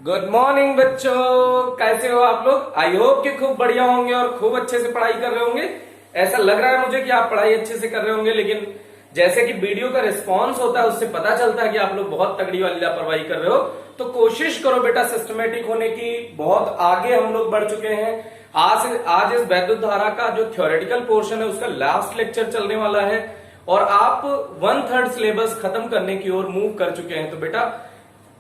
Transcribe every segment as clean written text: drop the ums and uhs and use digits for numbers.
Good morning बच्चों, कैसे हो आप लोग। आई होप कि खूब बढ़िया होंगे और खूब अच्छे से पढ़ाई कर रहे होंगे। ऐसा लग रहा है मुझे कि आप पढ़ाई अच्छे से कर रहे होंगे, लेकिन जैसे कि वीडियो का रिस्पांस होता है उससे पता चलता है कि आप लोग बहुत तगड़ी वाली लापरवाही कर रहे हो। तो कोशिश करो बेटा सिस्टमेटिक होने की। बहुत आगे हम लोग बढ़ चुके हैं। आज इस वैद्युत धारा का जो थ्योरेटिकल पोर्शन है उसका लास्ट लेक्चर चलने वाला है और आप 1/3 सिलेबस खत्म करने की ओर मूव कर चुके हैं। तो बेटा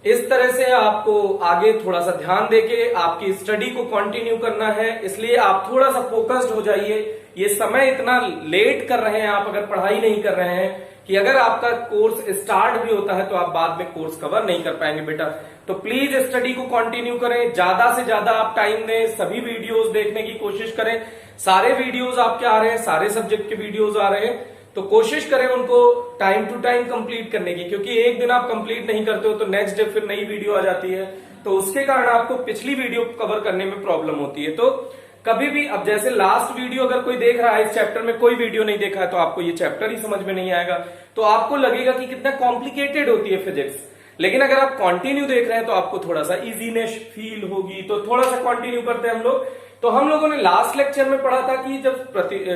इस तरह से आपको आगे थोड़ा सा ध्यान देके आपकी स्टडी को कंटिन्यू करना है, इसलिए आप थोड़ा सा फोकस्ड हो जाइए। ये समय इतना लेट कर रहे हैं आप अगर पढ़ाई नहीं कर रहे हैं कि अगर आपका कोर्स स्टार्ट भी होता है तो आप बाद में कोर्स कवर नहीं कर पाएंगे बेटा। तो प्लीज स्टडी को कंटिन्यू करें, ज्यादा से ज्यादा आप टाइम दें, सभी वीडियोस देखने की कोशिश करें। सारे वीडियोस आपके आ रहे हैं, सारे सब्जेक्ट के वीडियोस आ रहे हैं, तो कोशिश करें उनको टाइम टू टाइम कंप्लीट करने की, क्योंकि एक दिन आप कंप्लीट नहीं करते हो तो नेक्स्ट डे फिर नई वीडियो आ जाती है, तो उसके कारण आपको पिछली वीडियो कवर करने में प्रॉब्लम होती है। तो कभी भी अब जैसे लास्ट वीडियो अगर कोई देख रहा है, इस चैप्टर में कोई वीडियो नहीं देखा है तो आपको ये चैप्टर ही समझ में नहीं आएगा, तो आपको लगेगा कि कितना कॉम्प्लिकेटेड होती है फिजिक्स। लेकिन अगर आप कंटिन्यू देख रहे हैं तो आपको थोड़ा सा इजीनेस फील होगी। तो थोड़ा सा कंटिन्यू करते हैं हम लोग। तो हम लोगों ने लास्ट लेक्चर में पढ़ा था कि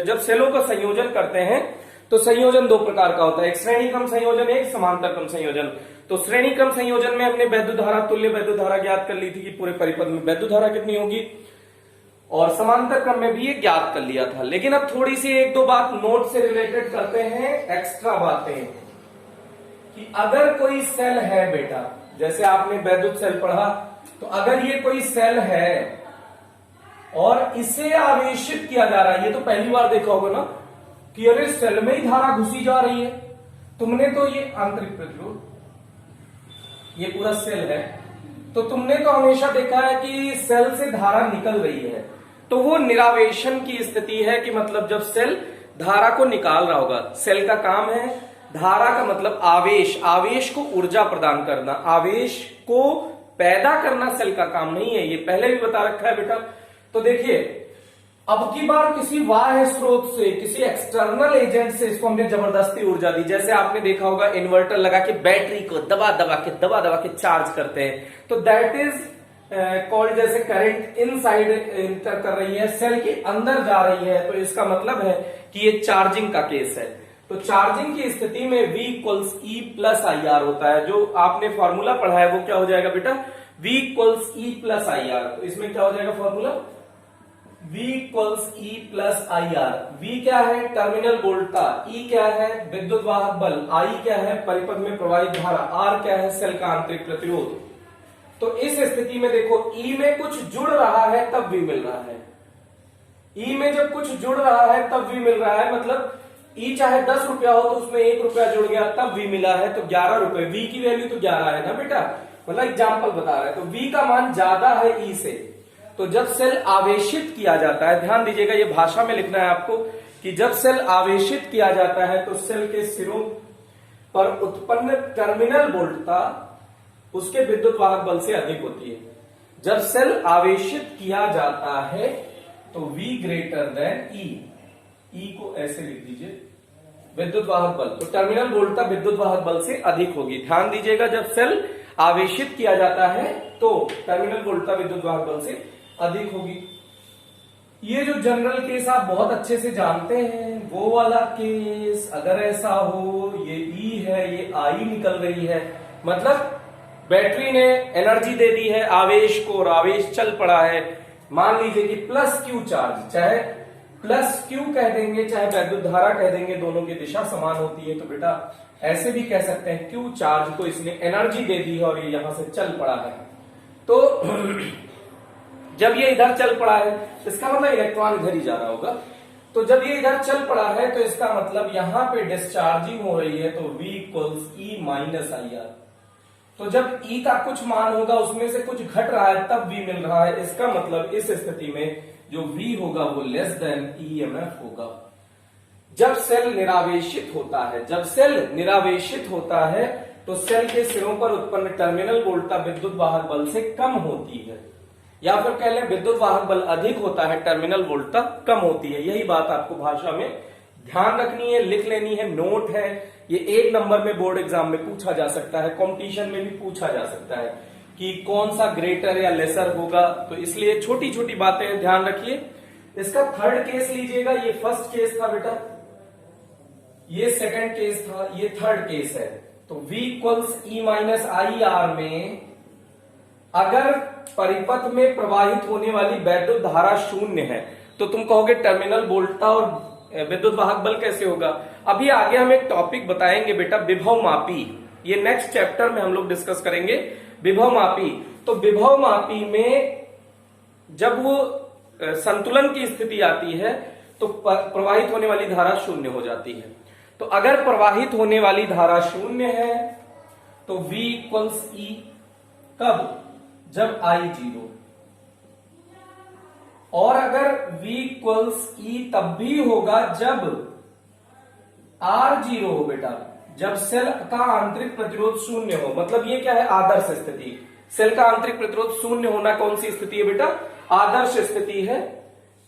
जब सेलों का संयोजन करते हैं तो संयोजन दो प्रकार का होता है, एक श्रेणी क्रम संयोजन, एक समांतर क्रम संयोजन। तो श्रेणी क्रम संयोजन में हमने वैद्युत धारा, तुल्य वैद्युत धारा ज्ञात कर ली थी कि पूरे परिपथ में वैद्युत धारा कितनी होगी, और समांतर क्रम में भी ये ज्ञात कर लिया था। लेकिन अब थोड़ी सी एक दो बात नोट से रिलेटेड करते हैं, एक्स्ट्रा बातें, कि अगर कोई सेल है बेटा, जैसे आपने वैद्युत सेल पढ़ा, तो अगर ये कोई सेल है और इसे आवेशित किया जा रहा है, ये तो पहली बार देखा होगा ना कि अरे सेल में ही धारा घुसी जा रही है। तुमने तो ये आंतरिक प्रतिरोध, ये पूरा सेल है, तो तुमने तो हमेशा देखा है कि सेल से धारा निकल रही है, तो वो निरावेशन की स्थिति है कि मतलब जब सेल धारा को निकाल रहा होगा। सेल का काम है, धारा का मतलब आवेश, आवेश को ऊर्जा प्रदान करना, आवेश को पैदा करना सेल का काम नहीं है, ये पहले भी बता रखा है बेटा। तो देखिए अब की बार किसी बाह्य स्रोत से, किसी एक्सटर्नल एजेंट से इसको हमने जबरदस्ती ऊर्जा दी। जैसे आपने देखा होगा इन्वर्टर लगा के बैटरी को दबा दबा के चार्ज करते हैं, तो दैट इज कॉल्ड, जैसे करंट इनसाइड इंटर कर रही है, सेल के अंदर जा रही है, तो इसका मतलब है कि ये चार्जिंग का केस है। तो चार्जिंग की स्थिति में V = E + IR होता है। जो आपने फॉर्मूला पढ़ा है वो क्या हो जाएगा बेटा, V = E + IR। तो इसमें क्या हो जाएगा formula, V = E + IR। V क्या है, टर्मिनल वोल्टता, E क्या है, विद्युत वाहक बल, I क्या है, परिपथ में प्रवाहित धारा, R क्या है, सेल का आंतरिक प्रतिरोध। तो इस स्थिति में देखो E में कुछ जुड़ रहा है तब V मिल रहा है। E में जब कुछ जुड़ रहा है तब V मिल रहा है, मतलब E चाहे 10 रुपया हो तो उसमें 1 रुपया जुड़ गया तब V मिला है, तो 11 रुपए। V की वैल्यू तो 11 है ना बेटा, मतलब एग्जाम्पल बता रहा है। तो V का मान ज्यादा है E से। तो जब सेल आवेशित किया जाता है, ध्यान दीजिएगा ये भाषा में लिखना है आपको, कि जब सेल आवेशित किया जाता है तो सेल के सिरों पर उत्पन्न टर्मिनल वोल्टता उसके विद्युत वाहक बल से अधिक होती है। जब सेल आवेशित किया जाता है तो V > E को ऐसे लिख दीजिए, विद्युत वाहक बल, तो टर्मिनल वोल्टता विद्युत वाहक बल से अधिक होगी। ध्यान दीजिएगा जब सेल आवेशित किया जाता है तो टर्मिनल वोल्टता विद्युत वाहक बल से अधिक होगी। ये जो जनरल केस आप बहुत अच्छे से जानते हैं, वो वाला केस अगर ऐसा हो, ये E है, ये I निकल रही है, मतलब बैटरी ने एनर्जी दे दी है आवेश को और आवेश चल पड़ा है। मान लीजिए कि +Q चार्ज, चाहे +Q कह देंगे चाहे वैद्युत धारा कह देंगे, दोनों की दिशा समान होती है, तो बेटा ऐसे भी कह सकते हैं Q चार्ज को इसने एनर्जी दे दी है और ये यहां से चल पड़ा है। तो जब ये इधर चल पड़ा है इसका मतलब इलेक्ट्रॉन इधर ही जा रहा होगा, तो जब ये इधर चल पड़ा है तो इसका मतलब यहां पे डिस्चार्जिंग हो रही है, तो V = E - IR। तो जब E का कुछ मान होगा उसमें से कुछ घट रहा है तब V मिल रहा है, इसका मतलब इस स्थिति में जो V होगा वो EMF होगा। जब सेल निरावेशित होता है, जब सेल निरावेशित होता है तो सेल के सिरों पर उत्पन्न टर्मिनल वोल्टता विद्युत वाहक बल से कम होती है, या फिर कह लें विद्युत वाहक बल अधिक होता है, टर्मिनल वोल्टता कम होती है। यही बात आपको भाषा में ध्यान रखनी है, लिख लेनी है, नोट है। ये 1 नंबर में बोर्ड एग्जाम में पूछा जा सकता है, कॉम्पिटिशन में भी पूछा जा सकता है कि कौन सा ग्रेटर या लेसर होगा, तो इसलिए छोटी छोटी बातें ध्यान रखिए। इसका थर्ड केस लीजिएगा, ये फर्स्ट केस था बेटा, ये सेकंड केस था, ये थर्ड केस है। तो V equals E minus I R में अगर परिपथ में प्रवाहित होने वाली वैद्युत धारा शून्य है तो तुम कहोगे टर्मिनल वोल्टा और विद्युत वाहक बल कैसे होगा। अभी आगे हम एक टॉपिक बताएंगे बेटा, विभव मापी, ये नेक्स्ट चैप्टर में हम लोग डिस्कस करेंगे विभव मापी। तो विभव मापी में जब वो संतुलन की स्थिति आती है तो प्रवाहित होने वाली धारा शून्य हो जाती है। तो अगर प्रवाहित होने वाली धारा शून्य है तो V इक्वल्स ई, कब? जब I 0। और अगर V इक्वल्स ई तब भी होगा जब R 0 हो बेटा, जब सेल का आंतरिक प्रतिरोध शून्य हो। मतलब ये क्या है? आदर्श स्थिति। सेल का आंतरिक प्रतिरोध शून्य होना कौन सी स्थिति है बेटा? आदर्श स्थिति है।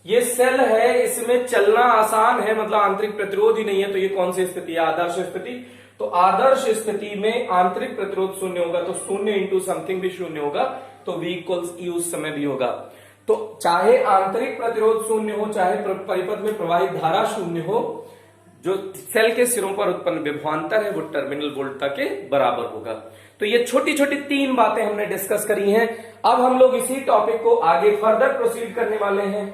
ये सेल है, इसमें चलना आसान है, मतलब आंतरिक प्रतिरोध ही नहीं है, तो ये कौन सी स्थिति है? आदर्श स्थिति। तो आदर्श स्थिति में आंतरिक प्रतिरोध शून्य होगा, तो शून्य इंटू समथिंग भी शून्य होगा, तो V इक्वल्स ई उस समय भी होगा। तो चाहे आंतरिक प्रतिरोध शून्य हो, चाहे परिपथ में प्रवाहित धारा शून्य हो, जो सेल के सिरों पर उत्पन्न विभवांतर है वो टर्मिनल वोल्टा के बराबर होगा। तो ये छोटी छोटी तीन बातें हमने डिस्कस करी हैं। अब हम लोग इसी टॉपिक को आगे फर्दर प्रोसीड करने वाले हैं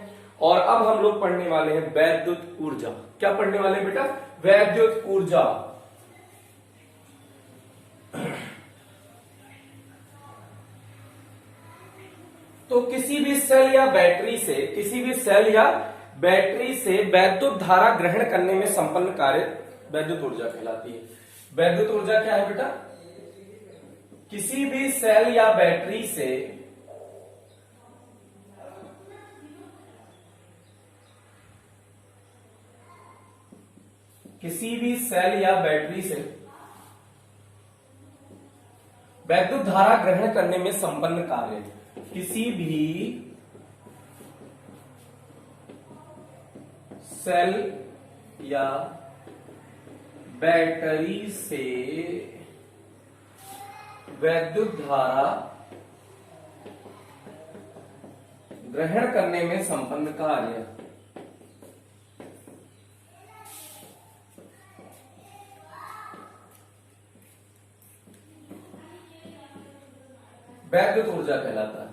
और अब हम लोग पढ़ने वाले हैं वैद्युत ऊर्जा। क्या पढ़ने वाले हैं बेटा? वैद्युत ऊर्जा। तो किसी भी सेल या बैटरी से वैद्युत धारा ग्रहण करने में संपन्न कार्य वैद्युत ऊर्जा कहलाती है। वैद्युत ऊर्जा क्या है बेटा? किसी भी सेल या बैटरी से वैद्युत धारा ग्रहण करने में संपन्न कार्य, किसी भी सेल या बैटरी से वैद्युत धारा ग्रहण करने में संपन्न कार्य, वैद्युत ऊर्जा कहलाता है।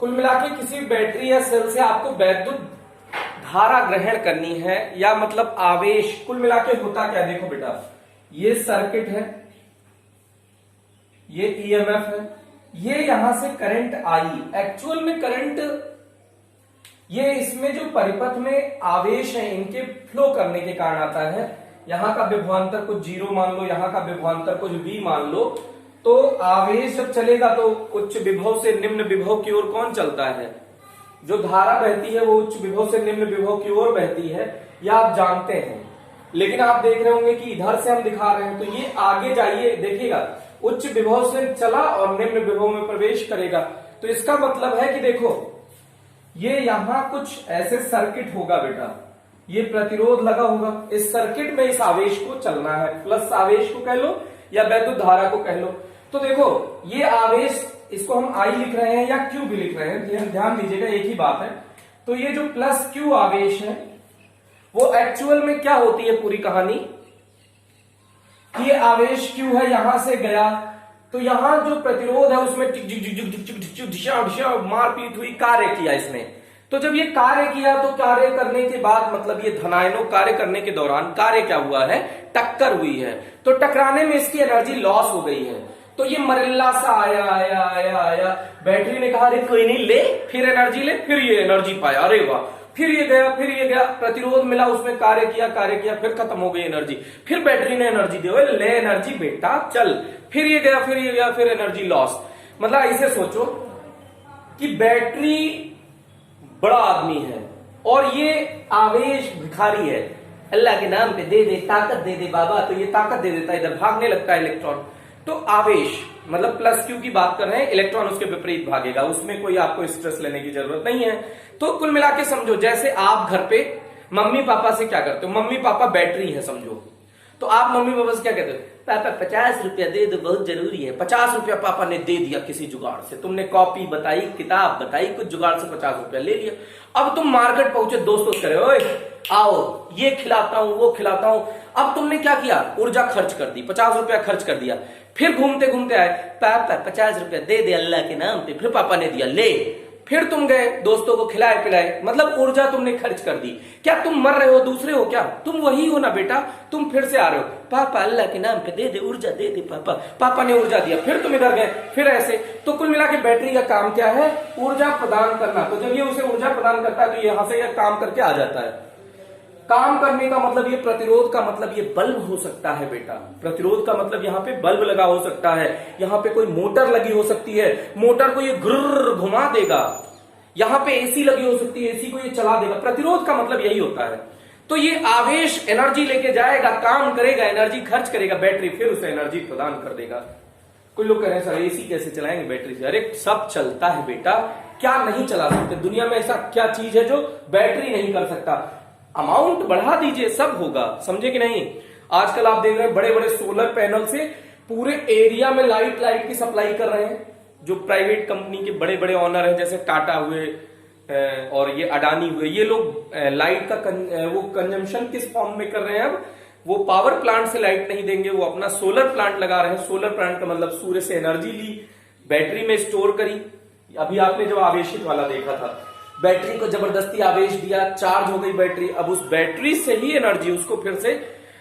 कुल मिलाकर किसी बैटरी या सेल से आपको वैद्युत धारा ग्रहण करनी है, या मतलब आवेश। कुल मिलाकर होता क्या? देखो बेटा, ये सर्किट है, ये ईएमएफ है, ये यहां से करंट आई। एक्चुअल में करंट, ये इसमें जो परिपथ में आवेश है इनके फ्लो करने के कारण आता है। यहां का विभवांतर कुछ 0 मान लो, यहां का विभवांतर कुछ V मान लो, तो आवेश जब चलेगा तो उच्च विभव से निम्न विभव की ओर कौन चलता है? जो धारा बहती है वो उच्च विभव से निम्न विभव की ओर बहती है, या आप जानते हैं। लेकिन आप देख रहे होंगे कि इधर से हम दिखा रहे हैं, तो ये आगे जाइए देखिएगा, उच्च विभव से चला और निम्न विभव में प्रवेश करेगा। तो इसका मतलब है कि देखो, ये यहां कुछ ऐसे सर्किट होगा बेटा, ये प्रतिरोध लगा होगा, इस सर्किट में इस आवेश को चलना है, प्लस आवेश को कह लो या वैद्युत धारा को कह लो। तो देखो, ये आवेश, इसको हम I लिख रहे हैं या Q भी लिख रहे हैं, ध्यान दीजिएगा, एक ही बात है। तो ये जो प्लस Q आवेश है वो एक्चुअल में क्या होती है पूरी कहानी? ये आवेश Q है, यहां से गया, तो यहां जो प्रतिरोध है उसमें मारपीट हुई, कार्य किया इसने। तो जब ये कार्य किया तो कार्य करने के बाद, मतलब ये धनायनों कार्य करने के दौरान कार्य क्या हुआ है? टक्कर हुई है। तो टकराने में इसकी एनर्जी लॉस हो गई है। तो ये मरिल्ला सा आया, बैटरी ने कहा अरे कोई नहीं, ले, फिर एनर्जी ले, फिर ये एनर्जी पाया, अरे वाह, फिर ये गया, प्रतिरोध मिला, उसमें कार्य किया, फिर खत्म हो गई एनर्जी, फिर बैटरी ने एनर्जी दी, ले एनर्जी बेटा, चल, फिर ये गया, फिर एनर्जी लॉस। मतलब ऐसे सोचो कि बैटरी बड़ा आदमी है और ये आवेश भिखारी है, अल्लाह के नाम पे दे दे, ताकत दे दे बाबा, तो ये ताकत दे देता है, इधर भागने लगता है इलेक्ट्रॉन। तो आवेश मतलब प्लस Q की बात कर रहे हैं, इलेक्ट्रॉन उसके विपरीत भागेगा, उसमें कोई आपको स्ट्रेस लेने की जरूरत नहीं है। तो कुल मिला के समझो, जैसे आप घर पे मम्मी पापा से क्या करते हो, मम्मी पापा बैटरी है समझो, तो आप मम्मी पापा से क्या कहते हो? पापा 50 रुपया दे दो, बहुत जरूरी है। 50 रुपया पापा ने दे दिया किसी जुगाड़ से, तुमने कॉपी बताई, किताब बताई, कुछ जुगाड़ से 50 रुपया ले लिया। अब तुम मार्केट पहुंचे, दोस्तों करे ओए आओ ये खिलाता हूं वो खिलाता हूं। अब तुमने क्या किया? ऊर्जा खर्च कर दी, 50 रुपया खर्च कर दिया। फिर घूमते घूमते आए, पापा 50 रुपया दे दे अल्लाह के नाम पे। फिर पापा ने दिया, ले। फिर तुम गए दोस्तों को खिलाए पिलाए, मतलब ऊर्जा तुमने खर्च कर दी। क्या तुम मर रहे हो? दूसरे हो क्या? तुम वही हो ना बेटा। तुम फिर से आ रहे हो, पापा अल्लाह के नाम पे दे दे ऊर्जा, दे दे पापा। पापा ने ऊर्जा दिया, फिर तुम इधर गए, फिर ऐसे। तो कुल मिला के बैटरी का काम क्या है? ऊर्जा प्रदान करना। तो जब ये उसे ऊर्जा प्रदान करता है तो यहां से यह काम करके आ जाता है। काम करने का मतलब, ये प्रतिरोध का मतलब ये बल्ब हो सकता है बेटा। प्रतिरोध का मतलब यहाँ पे बल्ब लगा हो सकता है, यहाँ पे कोई मोटर लगी हो सकती है, मोटर को ये घुर्र घुमा देगा। यहाँ पे एसी लगी हो सकती है, एसी को ये चला देगा। प्रतिरोध का मतलब यही होता है। तो ये आवेश एनर्जी लेके जाएगा, काम करेगा, एनर्जी खर्च करेगा, बैटरी फिर उसे एनर्जी प्रदान कर देगा। कुछ लोग कह रहे हैं सर एसी कैसे चलाएंगे बैटरी से? अरे सब चलता है बेटा, क्या नहीं चला सकते? दुनिया में ऐसा क्या चीज है जो बैटरी नहीं कर सकता? अमाउंट बढ़ा दीजिए, सब होगा। समझे कि नहीं? आजकल आप देख रहे हैं बड़े बड़े सोलर पैनल से पूरे एरिया में लाइट की सप्लाई कर रहे हैं। जो प्राइवेट कंपनी के बड़े बड़े ऑनर हैं, जैसे टाटा हुए और ये अडानी हुए, ये लोग लाइट का वो कंजम्पशन किस फॉर्म में कर रहे हैं? अब वो पावर प्लांट से लाइट नहीं देंगे, वो अपना सोलर प्लांट लगा रहे हैं। सोलर प्लांट का मतलब सूर्य से एनर्जी ली, बैटरी में स्टोर करी। अभी आपने जो आवेशित वाला देखा था, बैटरी को जबरदस्ती आवेश दिया, चार्ज हो गई बैटरी। अब उस बैटरी से ही एनर्जी उसको फिर से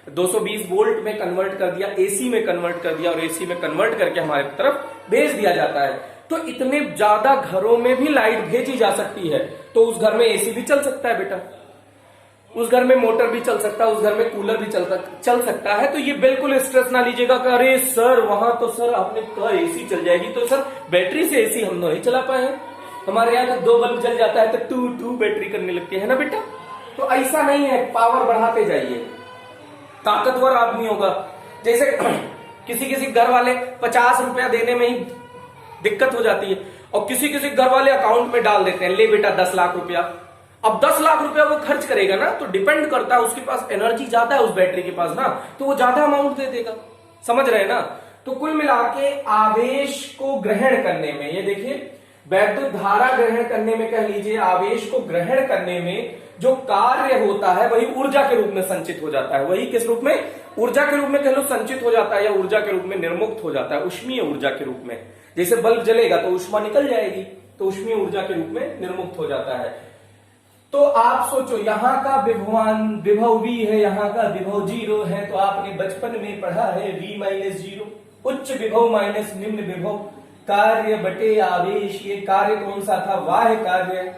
220 वोल्ट में कन्वर्ट कर दिया, एसी में कन्वर्ट कर दिया, और एसी में कन्वर्ट करके हमारे तरफ भेज दिया जाता है। तो इतने ज्यादा घरों में भी लाइट भेजी जा सकती है। तो उस घर में एसी भी चल सकता है बेटा, उस घर में मोटर भी चल सकता है, उस घर में कूलर भी चल सकता है। तो ये बिल्कुल स्ट्रेस ना लीजिएगा कि अरे सर वहां तो सर आपने कहा एसी चल जाएगी, तो सर बैटरी से एसी हम नहीं चला पाए हैं। हमारे यहाँ तो 2 बल्ब जल जाता है तो टू बैटरी करने लगती है ना बेटा। तो ऐसा नहीं है, पावर बढ़ाते जाइए, ताकतवर आदमी होगा। जैसे किसी घर वाले 50 रुपया देने में ही दिक्कत हो जाती है, और किसी घर वाले अकाउंट में डाल देते हैं, ले बेटा 10 लाख रुपया। अब 10 लाख रुपया वो खर्च करेगा ना, तो डिपेंड करता है, उसके पास एनर्जी ज्यादा है उस बैटरी के पास ना, तो वो ज्यादा अमाउंट दे देगा। समझ रहे हैं ना? तो कुल मिला के आवेश को ग्रहण करने में, ये देखिए वैद्युत धारा ग्रहण करने में, कह लीजिए आवेश को ग्रहण करने में जो कार्य होता है वही ऊर्जा के रूप में संचित हो जाता है। वही किस रूप में? ऊर्जा के रूप में कह लो संचित हो जाता है, या ऊर्जा के रूप में निर्मुक्त हो जाता है, उष्मीय ऊर्जा के रूप में। जैसे बल्ब जलेगा तो ऊष्मा निकल जाएगी, तो उष्मीय ऊर्जा के रूप में निर्मुक्त हो जाता है। तो आप सोचो, यहाँ का विभव V है, यहाँ का विभव 0 है। तो आपने बचपन में पढ़ा है V-0, उच्च विभव माइनस निम्न विभव, कार्य बटे आवेश। ये कार्य कौन सा था? बाह्य कार्य।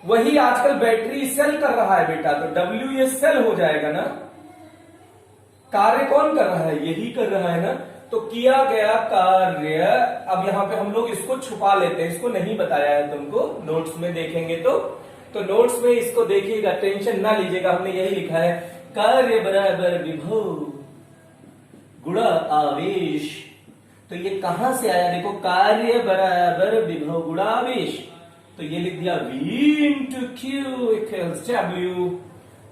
वही आजकल बैटरी सेल कर रहा है बेटा, तो W ये सेल हो जाएगा ना। कार्य कौन कर रहा है? यही कर रहा है ना। तो किया गया कार्य, अब यहाँ पे हम लोग इसको छुपा लेते हैं, इसको नहीं बताया है तुमको, नोट्स में देखेंगे तो नोट्स में इसको देखिएगा, टेंशन ना लीजिएगा। हमने यही लिखा है, कार्य बराबर विभव गुणा आवेश। तो ये कहां से आया? देखो, कार्य बराबर विभव गुणा आवेश। तो ये लिख दिया V into Q equals W।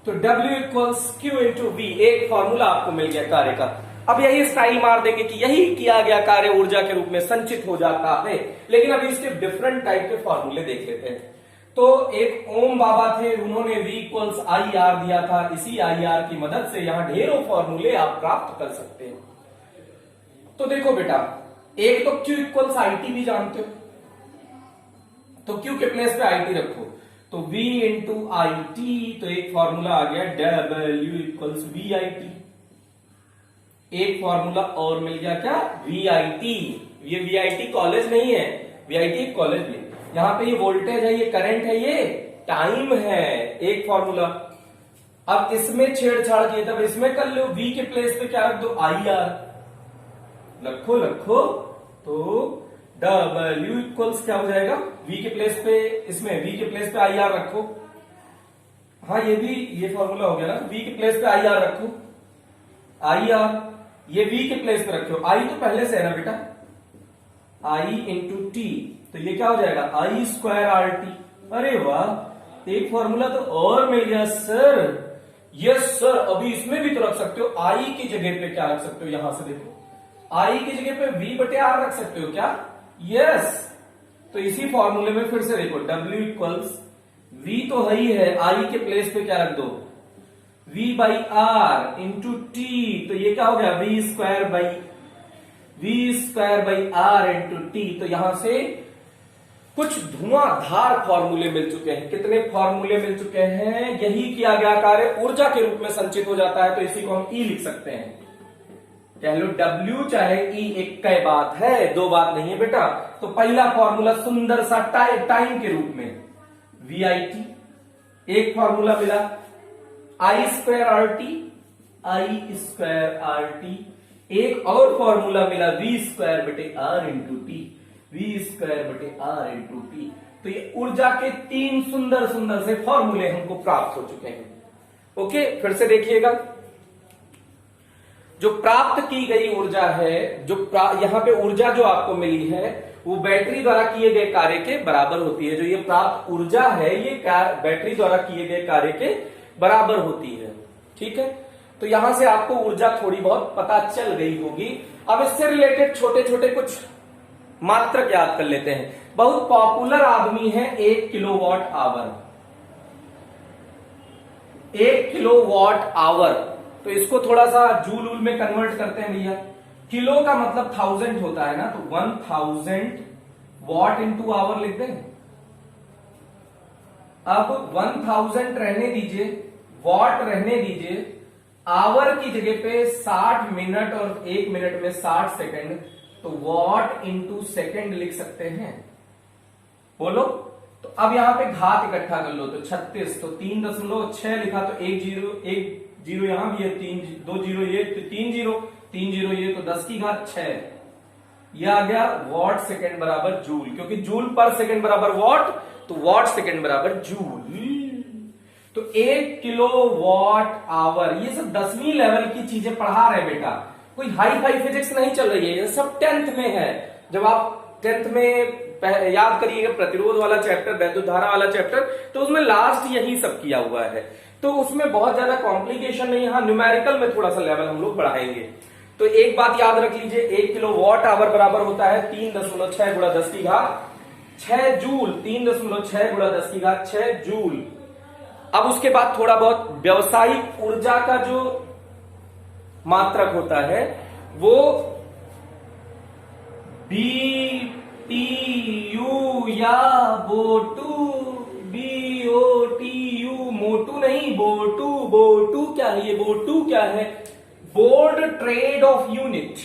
तो W equals Q into V। एक फॉर्मूला आपको मिल गया कार्य का। अब यही स्टाइल मार देंगे कि यही किया गया कार्य ऊर्जा के रूप में संचित हो जाता है। लेकिन अभी इसके डिफरेंट टाइप के फॉर्मूले देख लेते हैं। तो एक ओम बाबा थे, उन्होंने V इक्वल्स IR दिया था। इसी IR की मदद से यहां ढेरों फॉर्मूले आप प्राप्त कर सकते हैं। तो देखो बेटा, एक तो Q इक्वल्स IT भी जानते हो, तो Q के प्लेस पे IT रखो, तो V इंटू IT। तो एक फॉर्मूला आ गया W इक्वल्स VIT। एक फॉर्मूला और मिल गया, क्या? VIT। ये VIT कॉलेज नहीं है, VIT एक कॉलेज भी। यहां पे ये वोल्टेज है, ये करंट है, ये टाइम है। एक फॉर्मूला। अब इसमें छेड़छाड़ किए, तब इसमें कर लो। V के प्लेस पे क्या रख दो? IR रखो। तो W इक्वल्स क्या हो जाएगा? V के प्लेस पे, इसमें V के प्लेस पे IR रखो। हाँ, ये फॉर्मूला हो गया ना। V के प्लेस पे IR रखो, IR। ये V के प्लेस पे रखो, I तो पहले से है ना बेटा, I इंटू T। तो ये क्या हो जाएगा? I square RT। अरे वाह, एक फॉर्मूला तो और मिल गया सर। यस सर, अभी इसमें भी तो रख सकते हो, आई की जगह पे क्या रख सकते हो, यहां से देखो, आई की जगह पे V बटे आर रख सकते हो क्या? यस। तो इसी फॉर्मूले में फिर से देखो, W इक्वल्स V तो है ही है, आई के प्लेस पे क्या रख दो, V by R into T, तो ये क्या हो गया, V square by R into T. तो यहां से कुछ धुआंधार फॉर्मूले मिल चुके हैं। कितने फॉर्मूले मिल चुके हैं? यही किया गया कार्य ऊर्जा के रूप में संचित हो जाता है, तो इसी को हम E लिख सकते हैं। कह लो W चाहे E, एक कई बात है, दो बात नहीं है बेटा। तो पहला फॉर्मूला सुंदर सा टाइम के रूप में VIT, एक फॉर्मूला मिला I स्क्वायर RT, एक और फॉर्मूला मिला V स्क्वायर बटे R into T, V square बटे R इंटू टी। तो ये ऊर्जा के तीन सुंदर सुंदर से फॉर्मूले हमको प्राप्त हो चुके हैं। ओके, फिर से देखिएगा, जो प्राप्त की गई ऊर्जा है, यहां पे ऊर्जा जो आपको मिली है वो बैटरी द्वारा किए गए कार्य के बराबर होती है। जो ये प्राप्त ऊर्जा है ये बैटरी द्वारा किए गए कार्य के बराबर होती है। ठीक है, तो यहां से आपको ऊर्जा थोड़ी बहुत पता चल गई होगी। अब इससे रिलेटेड छोटे छोटे कुछ मात्रक याद कर लेते हैं। बहुत पॉपुलर आदमी है 1 किलोवाट आवर, 1 किलोवाट आवर, तो इसको थोड़ा सा जूल वूल में कन्वर्ट करते हैं भैया। किलो का मतलब 1000 होता है ना, तो 1000 वॉट इंटू आवर लिख दें। अब 1000 रहने दीजिए, वॉट रहने दीजिए, आवर की जगह पे 60 मिनट और 1 मिनट में 60 सेकंड, तो वॉट इंटू सेकंड लिख सकते हैं। बोलो, तो अब यहां पे घात इकट्ठा कर लो, तो 36, तो 3.6 लिखा, तो 1 जीरो यहां भी है, 2 जीरो ये, तो 3 जीरो ये, तो 10 की घात 6। यह आ गया वॉट सेकंड बराबर जूल, क्योंकि जूल पर सेकंड बराबर वॉट, तो वॉट सेकंड बराबर जूल। तो 1 किलो वॉट आवर, ये सब 10वीं लेवल की चीजें पढ़ा रहे बेटा, कोई हाई फाई फिजिक्स नहीं चल रही है, ये सब 10th में है। जब आप 10th में याद करिएगा प्रतिरोध वाला चैप्टर, वैद्युत धारा वाला चैप्टर, तो उसमें लास्ट यही सब किया हुआ है, तो उसमें बहुत ज्यादा कॉम्प्लिकेशन नहीं है। हाँ, न्यूमेरिकल में थोड़ा सा लेवल हम लोग बढ़ाएंगे। तो एक बात याद रख लीजिए, 1 किलो वॉट आवर बराबर होता है 3.6 गुणा 10 की घात 6 जूल, 3.6 गुणा 10 की घात 6 जूल। अब उसके बाद थोड़ा बहुत व्यवसायिक ऊर्जा का जो मात्रक होता है वो BTU या बोटू, BOTU, मोटू नहीं, बोटू क्या है? ये बोटू क्या है? Board trade off unit,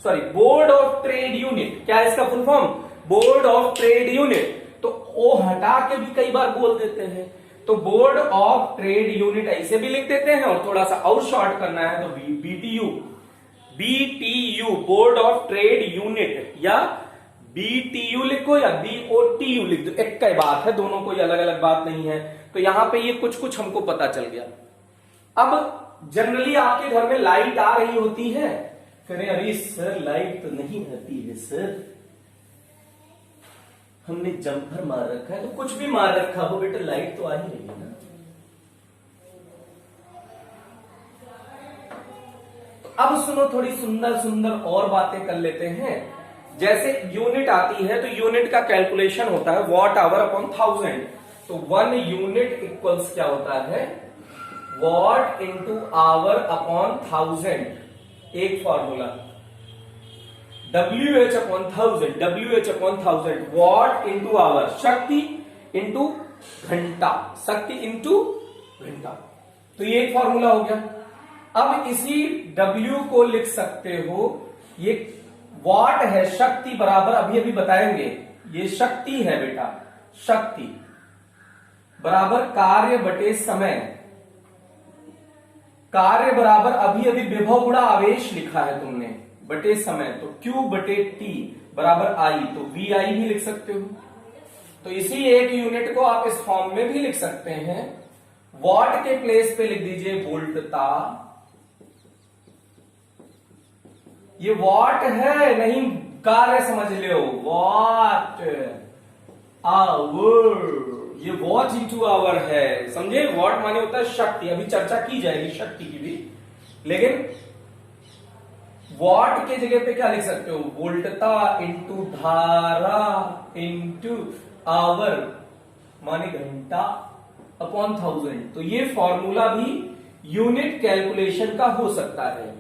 sorry board of trade unit. क्या है इसका full form? Board of trade unit. तो ओ हटा के भी कई बार बोल देते हैं, तो बोर्ड ऑफ ट्रेड यूनिट ऐसे भी लिख देते हैं, और थोड़ा सा और शॉर्ट करना है तो BTU board of trade unit, या BTU लिखो या BOTU लिख दो, एक ही बात है, दोनों कोई अलग अलग बात नहीं है। तो यहां पे ये कुछ कुछ हमको पता चल गया। अब जनरली आपके घर में लाइट आ रही होती है, कह अरे सर लाइट तो नहीं आती है सर, हमने जंपर मार रखा है, तो कुछ भी मार रखा हो बेटा, लाइट तो आ ही रही है ना। तो अब सुनो, थोड़ी सुंदर सुंदर और बातें कर लेते हैं। जैसे यूनिट आती है, तो यूनिट का कैलकुलेशन होता है वॉट आवर अपॉन 1000, तो 1 यूनिट इक्वल्स क्या होता है? Watt into hour upon 1000। एक formula WH upon 1000, watt into hour, शक्ति इंटू घंटा, शक्ति इंटू घंटा। तो ये एक फॉर्मूला हो गया। अब इसी W को लिख सकते हो, ये वॉट है, शक्ति बराबर, अभी बताएंगे, ये शक्ति है बेटा, शक्ति बराबर कार्य बटे समय, कार्य बराबर अभी विभव गुणा आवेश लिखा है तुमने, बटे समय, तो Q बटे T बराबर I, तो VI भी लिख सकते हो। तो इसी एक यूनिट को आप इस फॉर्म में भी लिख सकते हैं, वॉट के प्लेस पे लिख दीजिए वोल्टता। ये वॉट है, नहीं कार्य समझ लो, वॉट आवर, ये वॉट इंटू आवर है, समझे। वॉट माने होता है शक्ति, अभी चर्चा की जाएगी शक्ति की भी, लेकिन वॉट के जगह पे क्या लिख सकते हो, वोल्टता इंटू धारा इंटू आवर माने घंटा अपॉन 1000। तो ये फॉर्मूला भी यूनिट कैलकुलेशन का हो सकता है।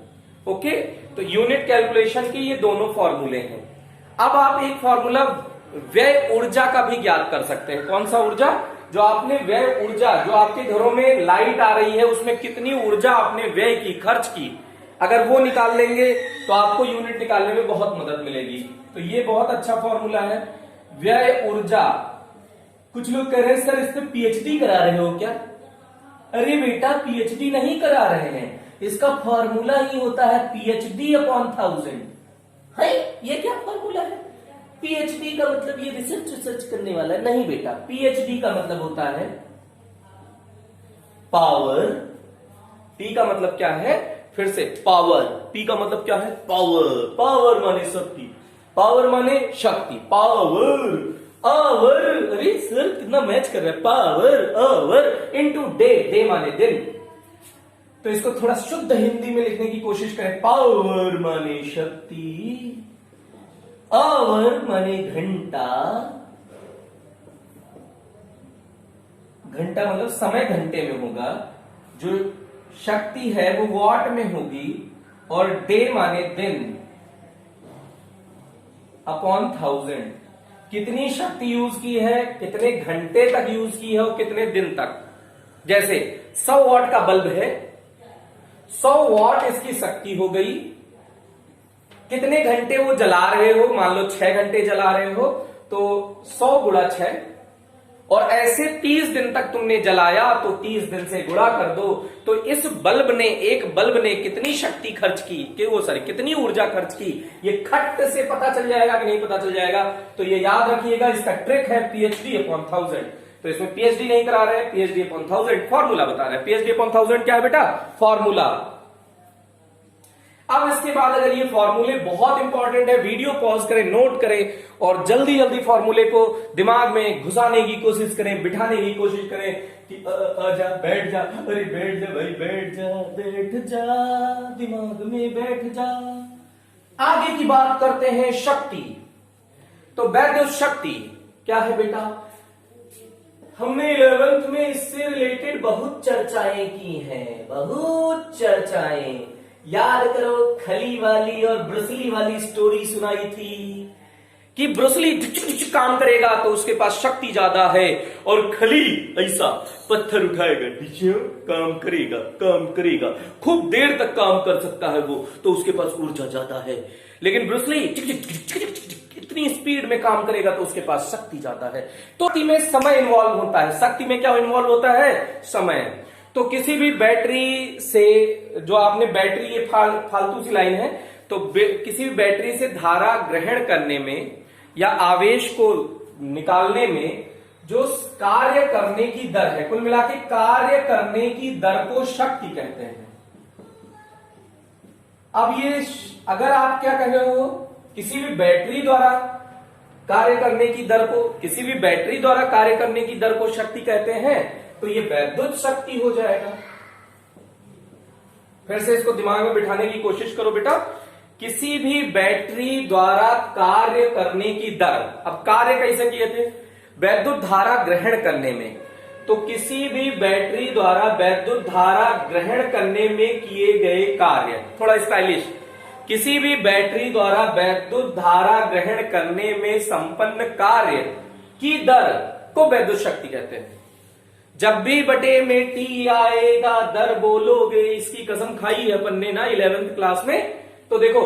ओके, तो यूनिट कैलकुलेशन के ये दोनों फॉर्मूले हैं। अब आप एक फॉर्मूला व्यय ऊर्जा का भी ज्ञात कर सकते हैं। कौन सा ऊर्जा, जो आपने व्यय ऊर्जा, जो आपके घरों में लाइट आ रही है उसमें कितनी ऊर्जा आपने व्यय की, खर्च की, अगर वो निकाल लेंगे तो आपको यूनिट निकालने में बहुत मदद मिलेगी। तो ये बहुत अच्छा फॉर्मूला है, व्यय ऊर्जा। कुछ लोग कह रहे हैं सर इस पे पीएचडी करा रहे हो क्या? अरे बेटा पीएचडी नहीं करा रहे हैं, इसका फॉर्मूला ही होता है पीएचडी अपॉन 1000। है ये क्या फॉर्मूला है? पीएचडी का मतलब ये रिसर्च करने वाला है नहीं बेटा, पीएचडी का मतलब होता है पावर। टी का मतलब क्या है, फिर से पावर। पी का मतलब क्या है, पावर। पावर माने शक्ति, पावर माने शक्ति, पावर आवर। अरे सर कितना मैच कर रहा है, power our into day, day माने दिन। तो इसको थोड़ा शुद्ध हिंदी में लिखने की कोशिश करें, पावर माने शक्ति, आवर माने घंटा, घंटा मतलब समय घंटे में होगा, जो शक्ति है वो वॉट में होगी, और डे माने दिन अपॉन 1000। कितनी शक्ति यूज की है, कितने घंटे तक यूज की है और कितने दिन तक। जैसे 100 वॉट का बल्ब है, 100 वॉट इसकी शक्ति हो गई, कितने घंटे वो जला रहे हो, मान लो 6 घंटे जला रहे हो, तो 100 गुणा 6, और ऐसे 30 दिन तक तुमने जलाया तो 30 दिन से गुणा कर दो। तो इस बल्ब ने, एक बल्ब ने कितनी शक्ति खर्च की, कितनी ऊर्जा खर्च की, ये खट से पता चल जाएगा कि नहीं पता चल जाएगा। तो ये याद रखिएगा, इसका ट्रिक है पीएचडी अपॉन 1000। तो इसमें पीएचडी नहीं करा रहे हैं, पीएचडी अपॉन 1000 फॉर्मूला बता रहे हैं। पीएचडी अपॉन 1000 क्या है बेटा, फॉर्मूला। अब इसके बाद अगर ये फॉर्मूले बहुत इंपॉर्टेंट है, वीडियो पॉज करें, नोट करें और जल्दी जल्दी फॉर्मूले को दिमाग में घुसाने की कोशिश करें, बिठाने की कोशिश करें कि आजा बैठ जा, अरे बैठ जा भाई, बैठ जा दिमाग में बैठ जा। आगे की बात करते हैं शक्ति। तो वैद्युत शक्ति क्या है बेटा, हमने 11th में इससे रिलेटेड बहुत चर्चाएं की हैं, बहुत चर्चाएं। याद करो, खली वाली और ब्रुसली वाली स्टोरी सुनाई थी कि ब्रुसली काम करेगा तो उसके पास शक्ति ज्यादा है, और खली ऐसा पत्थर उठाएगा, काम करेगा, काम करेगा, खूब देर तक काम कर सकता है वो, तो उसके पास ऊर्जा ज्यादा है। लेकिन ब्रुसली इतनी स्पीड में काम करेगा तो उसके पास शक्ति ज्यादा है। तो शक्ति में समय इन्वॉल्व होता है। शक्ति में क्या इन्वॉल्व होता है, समय। तो किसी भी बैटरी से, जो आपने बैटरी, ये फालतू सी लाइन है, तो किसी भी बैटरी से धारा ग्रहण करने में या आवेश को निकालने में जो कार्य करने की दर है, कुल मिला के कार्य करने की दर को शक्ति कहते हैं। अब ये अगर आप क्या कह रहे हो, किसी भी बैटरी द्वारा कार्य करने की दर को, किसी भी बैटरी द्वारा कार्य करने की दर को शक्ति कहते हैं, तो ये वैद्युत शक्ति हो जाएगा। फिर से इसको दिमाग में बिठाने की कोशिश करो बेटा, किसी भी बैटरी द्वारा कार्य करने की दर। अब कार्य कैसे किए थे, वैद्युत धारा ग्रहण करने में। तो किसी भी बैटरी द्वारा वैद्युत धारा ग्रहण करने में किए गए कार्य, थोड़ा स्टाइलिश, किसी भी बैटरी द्वारा वैद्युत धारा ग्रहण करने में संपन्न कार्य की दर को वैद्युत शक्ति कहते हैं। जब भी बटे में टी आएगा दर बोलोगे, इसकी कसम खाई है अपन ने ना 11th क्लास में। तो देखो,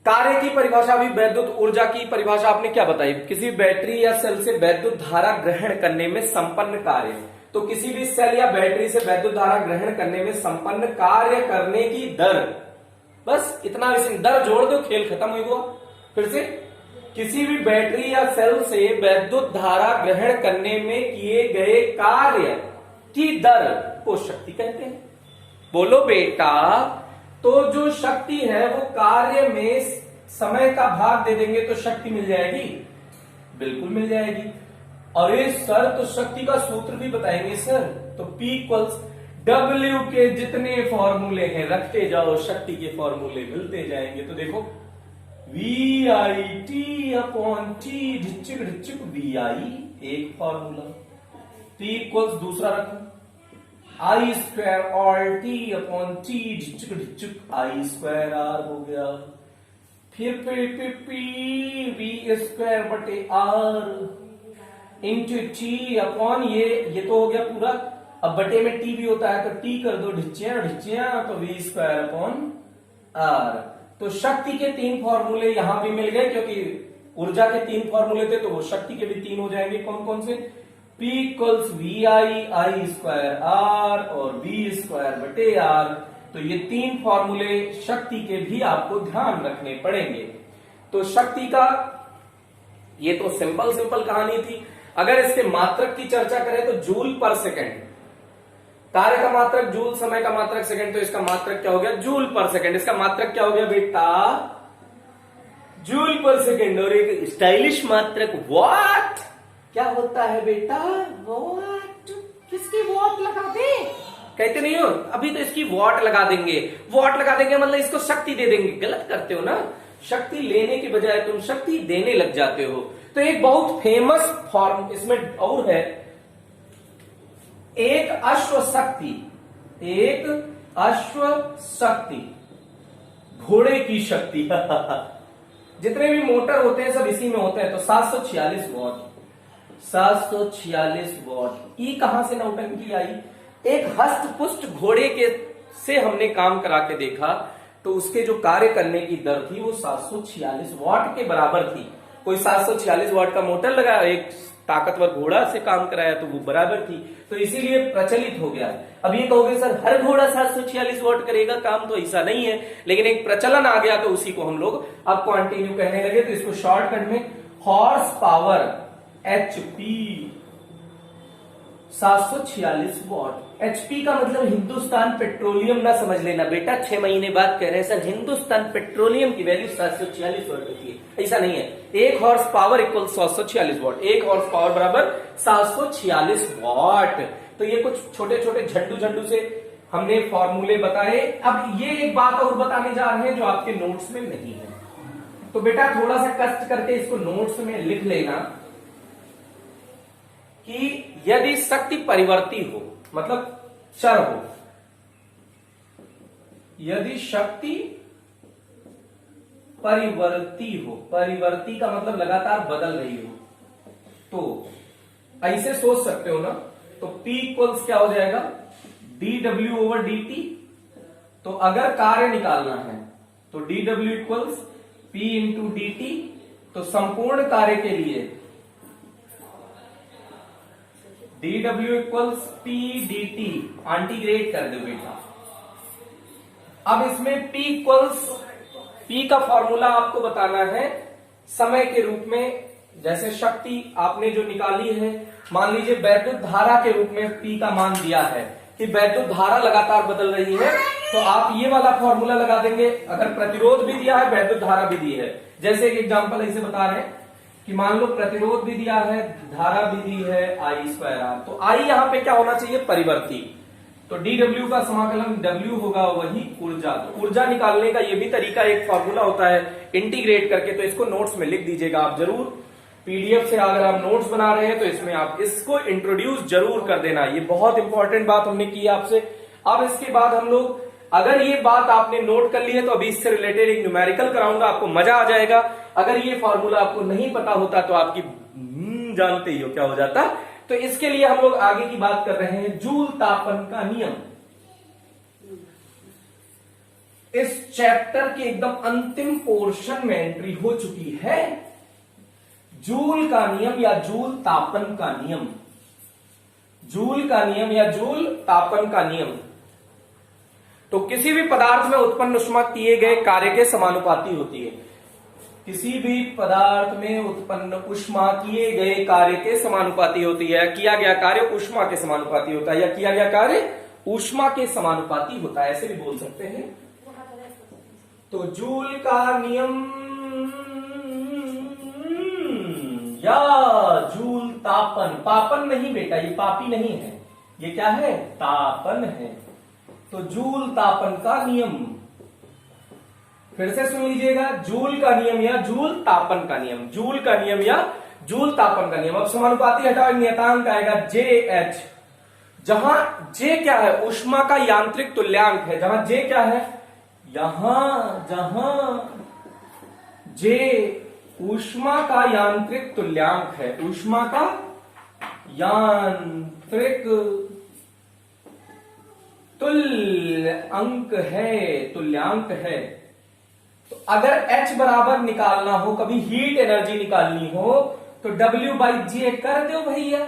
कार्य की परिभाषा भी, वैद्युत ऊर्जा की परिभाषा आपने क्या बताई, किसी बैटरी या सेल से वैद्युत धारा ग्रहण करने में संपन्न कार्य। तो किसी भी सेल या बैटरी से वैद्युत धारा ग्रहण करने में संपन्न कार्य करने की दर, बस इतना, इसमें दर जोड़ दो, खेल खत्म हो गया। फिर से, किसी भी बैटरी या सेल से वैद्युत धारा ग्रहण करने में किए गए कार्य की दर को शक्ति कहते हैं। बोलो बेटा, तो जो शक्ति है वो कार्य में समय का भाग दे देंगे तो शक्ति मिल जाएगी। बिल्कुल मिल जाएगी। अरे सर तो शक्ति का सूत्र भी बताएंगे सर। तो P इक्वल्स W के जितने फॉर्मूले हैं रखते जाओ, शक्ति के फॉर्मूले मिलते जाएंगे। तो देखो VIT अपॉन T ढिच्चक ढिच्चक VI एक फॉर्मूला, P इक्वल्स दूसरा रखो I square all T upon T ढिच्चक ढिच्चक I square R हो गया। फिर P V स्क्वायर बटे R इंटू टी अपॉन ये तो हो गया पूरा। अब बटे में टी भी होता है तो टी कर दो ढिच्चियां ढिच्चियां, तो वी स्क्वायर अपॉन आर। तो शक्ति के 3 फॉर्मूले यहां भी मिल गए, क्योंकि ऊर्जा के 3 फॉर्मूले थे तो वो शक्ति के भी 3 हो जाएंगे। कौन कौन से? P equals V I square R और वी स्क्वायर बटे आर। तो ये 3 फॉर्मूले शक्ति के भी आपको ध्यान रखने पड़ेंगे। तो शक्ति का ये तो सिंपल कहानी थी। अगर इसके मात्रक की चर्चा करें तो जूल पर सेकंड, कार्य का मात्रक जूल, समय का मात्रक सेकंड, तो इसका मात्रक क्या हो गया? जूल पर सेकंड। इसका मात्रक क्या हो गया बेटा? जूल पर सेकंड। और एक स्टाइलिश मात्रक वॉट क्या होता है बेटा? वॉट। किसकी वॉट लगा दे? कहते नहीं हो अभी तो इसकी वॉट लगा देंगे। वॉट लगा देंगे मतलब इसको शक्ति दे देंगे। गलत करते हो ना, शक्ति लेने की बजाय तुम शक्ति देने लग जाते हो। तो एक बहुत फेमस फॉर्म इसमें और है, एक अश्व शक्ति, एक अश्व शक्ति, घोड़े की शक्ति। जितने भी मोटर होते हैं सब इसी में होते हैं। तो 746 वॉट, 746 वॉट। ई कहां से नौटंकी आई? एक हस्त पुष्ट घोड़े के से हमने काम करा के देखा तो उसके जो कार्य करने की दर थी वो 746 वॉट के बराबर थी। कोई 746 वॉट का मोटर लगाया, एक ताकतवर घोड़ा से काम कराया तो वो बराबर थी। तो इसीलिए प्रचलित हो गया। अब ये कहोगे सर हर घोड़ा 746 वॉट करेगा काम, तो ऐसा नहीं है, लेकिन एक प्रचलन आ गया तो उसी को हम लोग अब कंटिन्यू कहने लगे। तो इसको शॉर्टकट में horse power HP 746 what. HP का मतलब हिंदुस्तान पेट्रोलियम ना समझ लेना बेटा, 6 महीने बाद कह रहे हैं सर हिंदुस्तान पेट्रोलियम की वैल्यू 746 वॉट होती है। ऐसा नहीं है। 1 horse power equal 746 what, 1 horse power बराबर 746 वॉट। तो ये कुछ छोटे छोटे झंडू से हमने फॉर्मूले बताए। अब ये एक बात और बताने जा रहे हैं जो आपके नोट्स में नहीं है, तो बेटा थोड़ा सा कष्ट करके इसको नोट्स में लिख लेना कि यदि शक्ति परिवर्ती हो, मतलब चर हो, यदि शक्ति परिवर्ती हो, परिवर्ती का मतलब लगातार बदल रही हो, तो ऐसे सोच सकते हो ना। तो P इक्वल्स क्या हो जाएगा? dW over dt। तो अगर कार्य निकालना है तो dW equals P into dt। तो संपूर्ण कार्य के लिए dW equals P dt, integrate कर दो बेटा। अब इसमें P इक्वल्स, P का फॉर्मूला आपको बताना है समय के रूप में। जैसे शक्ति आपने जो निकाली है, मान लीजिए वैद्युत धारा के रूप में P का मान दिया है कि वैद्युत धारा लगातार बदल रही है, तो आप ये वाला फॉर्मूला लगा देंगे। अगर प्रतिरोध भी दिया है, वैद्युत धारा भी दी है, जैसे एक एग्जांपल ऐसे बता रहे हैं कि मान लो प्रतिरोध भी दिया है, धारा भी दी है, I स्क्वायर R। तो I यहां पे क्या होना चाहिए? परिवर्ती। तो dW का समाकलन W होगा वही ऊर्जा। तो ऊर्जा निकालने का ये भी तरीका, एक फॉर्मूला होता है इंटीग्रेट करके। तो इसको नोट्स में लिख दीजिएगा आप जरूर। PDF से अगर आप नोट्स बना रहे हैं तो इसमें आप इसको इंट्रोड्यूस जरूर कर देना। ये बहुत इंपॉर्टेंट बात हमने की आपसे। अब इसके बाद हम लोग, अगर ये बात आपने नोट कर ली है तो अभी इससे रिलेटेड एक न्यूमेरिकल कराऊंगा, आपको मजा आ जाएगा। अगर ये फॉर्मूला आपको नहीं पता होता तो आपकी जानते ही हो क्या हो जाता। तो इसके लिए हम लोग आगे की बात कर रहे हैं, जूल तापन का नियम। इस चैप्टर के एकदम अंतिम पोर्शन में एंट्री हो चुकी है। जूल का नियम या जूल तापन का नियम, जूल का नियम या जूल तापन का नियम। तो किसी भी पदार्थ में उत्पन्न ऊष्मा किए गए कार्य के समानुपाती होती है। किसी भी पदार्थ में उत्पन्न ऊष्मा किए गए कार्य के समानुपाती होती है। किया गया कार्य ऊष्मा के समानुपाती होता है, या किया गया कार्य ऊष्मा के समानुपाती होता है, ऐसे भी बोल सकते हैं। तो जूल का नियम या जूल तापन। पापन नहीं बेटा, ये पापी नहीं है, ये क्या है, तापन है। तो जूल तापन का नियम, फिर से सुन लीजिएगा, जूल का नियम या जूल तापन का नियम, जूल का नियम या जूल तापन का नियम। अब समानुपाती हटाओ, नियतांक आएगा जे एच, जहां जे क्या है, ऊष्मा का यांत्रिक तुल्यांक है, जहां जे क्या है, जहां जे ऊष्मा का यांत्रिक तुल्यांक है, ऊष्मा का यांत्रिक तुल्यांक है। तो अगर H बराबर निकालना हो, कभी हीट एनर्जी निकालनी हो, तो W/J कर दो भैया।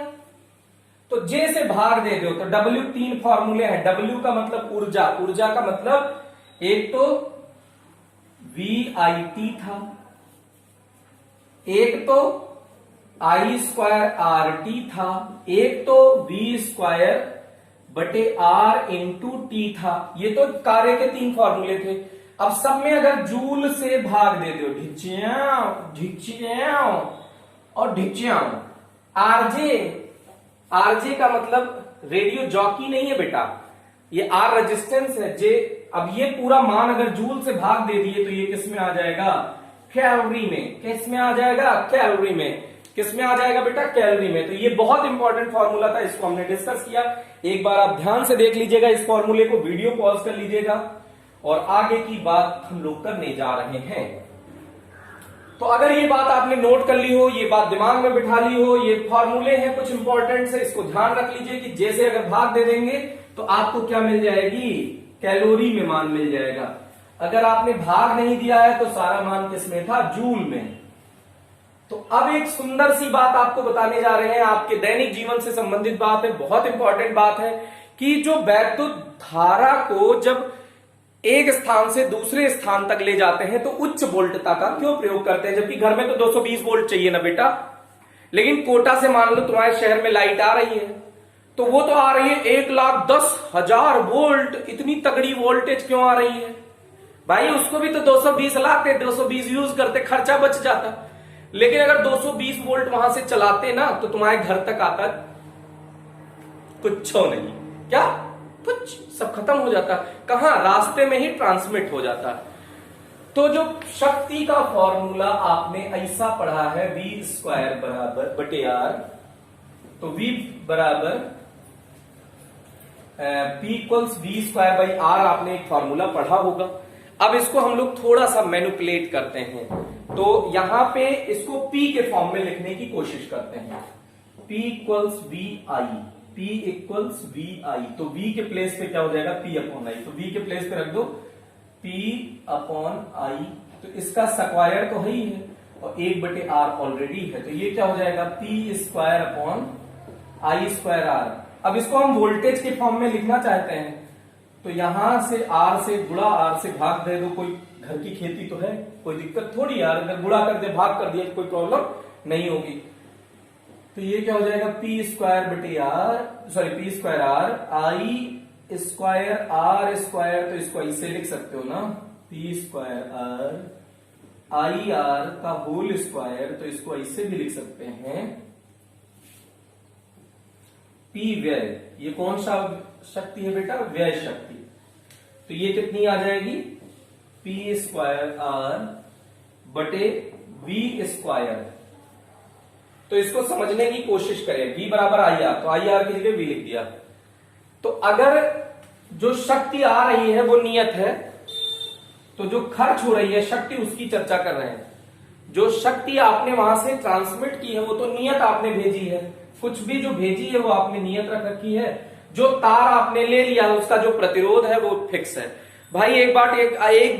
तो J से भाग दे दो, तो W 3 फॉर्मूले हैं। W का मतलब ऊर्जा, ऊर्जा का मतलब एक तो VIT था, एक तो I²RT था, एक तो V²/R/T था। ये तो कार्य के 3 फॉर्मूले थे। अब सब में अगर जूल से भाग दे दो, ढिच्याओ और ढिच्याओ। आरजे का मतलब रेडियो जॉकी नहीं है बेटा, ये आर रेजिस्टेंस है, जे। अब ये पूरा मान अगर जूल से भाग दे दिए तो ये किस में आ जाएगा, कैलोरी में। किस में आ जाएगा, कैलोरी में। किस में आ जाएगा बेटा, कैलोरी में। तो ये बहुत इंपॉर्टेंट फॉर्मूला था, इसको हमने डिस्कस किया। एक बार आप ध्यान से देख लीजिएगा इस फॉर्मूले को, वीडियो पॉज कर लीजिएगा और आगे की बात हम लोग करने जा रहे हैं। तो अगर ये बात आपने नोट कर ली हो, ये बात दिमाग में बिठा ली हो, ये फॉर्मूले हैं कुछ इंपॉर्टेंट से, इसको ध्यान रख लीजिए कि जैसे अगर भाग दे देंगे तो आपको क्या मिल जाएगी, कैलोरी में मान मिल जाएगा। अगर आपने भाग नहीं दिया है तो सारा मान किसमें था, जूल में। तो अब एक सुंदर सी बात आपको बताने जा रहे हैं, आपके दैनिक जीवन से संबंधित बात है, बहुत इंपॉर्टेंट बात है कि जो वैद्युत धारा को जब एक स्थान से दूसरे स्थान तक ले जाते हैं तो उच्च वोल्टता का क्यों प्रयोग करते हैं, जबकि घर में तो 220 वोल्ट चाहिए ना बेटा। लेकिन कोटा से मान लो तुम्हारे शहर में लाइट आ रही है, तो वो तो आ रही है 1,10,000 वोल्ट। इतनी तगड़ी वोल्टेज क्यों आ रही है भाई, उसको भी तो 220 लाते, 220 यूज करते, खर्चा बच जाता। लेकिन अगर 220 वोल्ट वहां से चलाते ना तो तुम्हारे घर तक आता कुछ नहीं, क्या कुछ, सब खत्म हो जाता। कहां, रास्ते में ही ट्रांसमिट हो जाता। तो जो शक्ति का फॉर्मूला आपने ऐसा पढ़ा है, V²/R, तो V बराबर P = V²/R आपने एक फॉर्मूला पढ़ा होगा। अब इसको हम लोग थोड़ा सा मैनिपुलेट करते हैं, तो यहां पे इसको P के फॉर्म में लिखने की कोशिश करते हैं। P = VI, P = VI, तो V के प्लेस पे क्या हो जाएगा, P/I। तो V के प्लेस पे रख दो P/I, तो इसका स्क्वायर तो है ही है और 1/R ऑलरेडी है, तो ये क्या हो जाएगा, P²/I²R। अब इसको हम वोल्टेज के फॉर्म में लिखना चाहते हैं, तो यहां से R से गुणा, R से भाग दे दो, कोई घर की खेती तो है, कोई दिक्कत थोड़ी यार, अगर गुणा कर दे, भाग कर दिया, कोई प्रॉब्लम नहीं होगी। तो ये क्या हो जाएगा, P²/R, I²R², तो इसको ऐसे लिख सकते हो ना, P²R IR का होल स्क्वायर, तो इसको ऐसे भी लिख सकते हैं P व्यय। ये कौन सा शक्ति है बेटा, व्यय शक्ति। तो ये कितनी आ जाएगी, P²R/V²। तो इसको समझने की कोशिश करें, V बराबर IR, तो IR की जगह V लिख दिया। तो अगर जो शक्ति आ रही है वो नियत है, तो जो खर्च हो रही है शक्ति, उसकी चर्चा कर रहे हैं। जो शक्ति आपने वहां से ट्रांसमिट की है वो तो नियत आपने भेजी है, कुछ भी जो भेजी है वो आपने नियत रख रखी है। जो तार आपने ले लिया है उसका जो प्रतिरोध है वो फिक्स है। भाई एक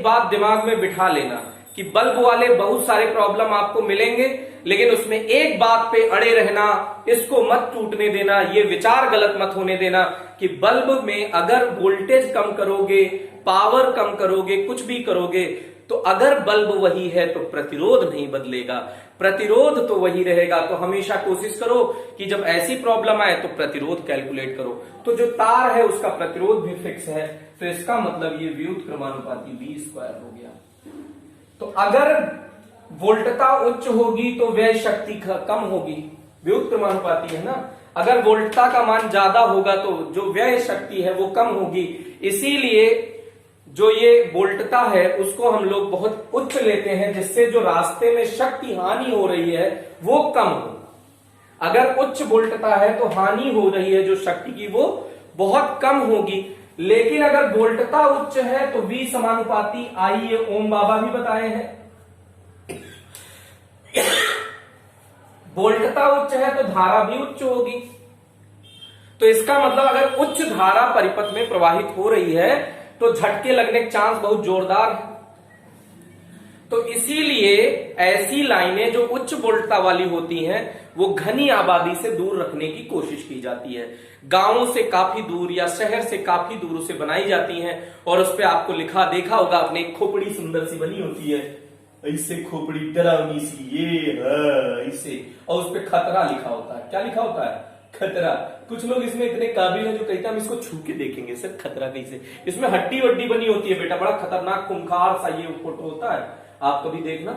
बात दिमाग में बिठा लेना कि बल्ब वाले बहुत सारे प्रॉब्लम आपको मिलेंगे, लेकिन उसमें एक बात पे अड़े रहना, इसको मत टूटने देना, ये विचार गलत मत होने देना कि बल्ब में अगर वोल्टेज कम करोगे, पावर कम करोगे, कुछ भी करोगे, तो अगर बल्ब वही है तो प्रतिरोध नहीं बदलेगा, प्रतिरोध तो वही रहेगा। तो हमेशा कोशिश करो कि जब ऐसी प्रॉब्लम आए तो प्रतिरोध कैलकुलेट करो। तो जो तार है उसका प्रतिरोध भी फिक्स है, तो इसका मतलब ये व्युत्क्रमानुपाती V² हो गया। तो अगर वोल्टता उच्च होगी तो व्यय शक्ति कम होगी, व्युत्क्रमानुपाती है ना। अगर वोल्टता का मान ज्यादा होगा तो जो व्यय शक्ति है वो कम होगी। इसीलिए जो ये वोल्टता है उसको हम लोग बहुत उच्च लेते हैं, जिससे जो रास्ते में शक्ति हानि हो रही है वो कम हो। अगर उच्च वोल्टता है तो हानि हो रही है जो शक्ति की वो बहुत कम होगी। लेकिन अगर वोल्टता उच्च है तो V समानुपाती I, ये ओम बाबा भी बताए हैं। वोल्टता उच्च है तो धारा भी उच्च होगी। तो इसका मतलब अगर उच्च धारा परिपथ में प्रवाहित हो रही है तो झटके लगने के चांस बहुत जोरदार है। तो इसीलिए ऐसी लाइनें जो उच्च वोल्टता वाली होती हैं वो घनी आबादी से दूर रखने की कोशिश की जाती है। गांवों से काफी दूर या शहर से काफी दूर उसे बनाई जाती हैं और उस पे आपको लिखा देखा होगा आपने, एक खोपड़ी सुंदर सी बनी होती है, ऐसे खोपड़ी डरावनी सी, ये ऐसे, और उस पे खतरा लिखा होता है। क्या लिखा होता है? खतरा। कुछ लोग इसमें इतने काबिल हैं जो कहते हैं हम इसको छू के देखेंगे सर खतरा कैसे। इसमें हड्डी वड्डी बनी होती है बेटा, बड़ा खतरनाक खूंखार सा ये फोटो होता है, आप कभी देखना,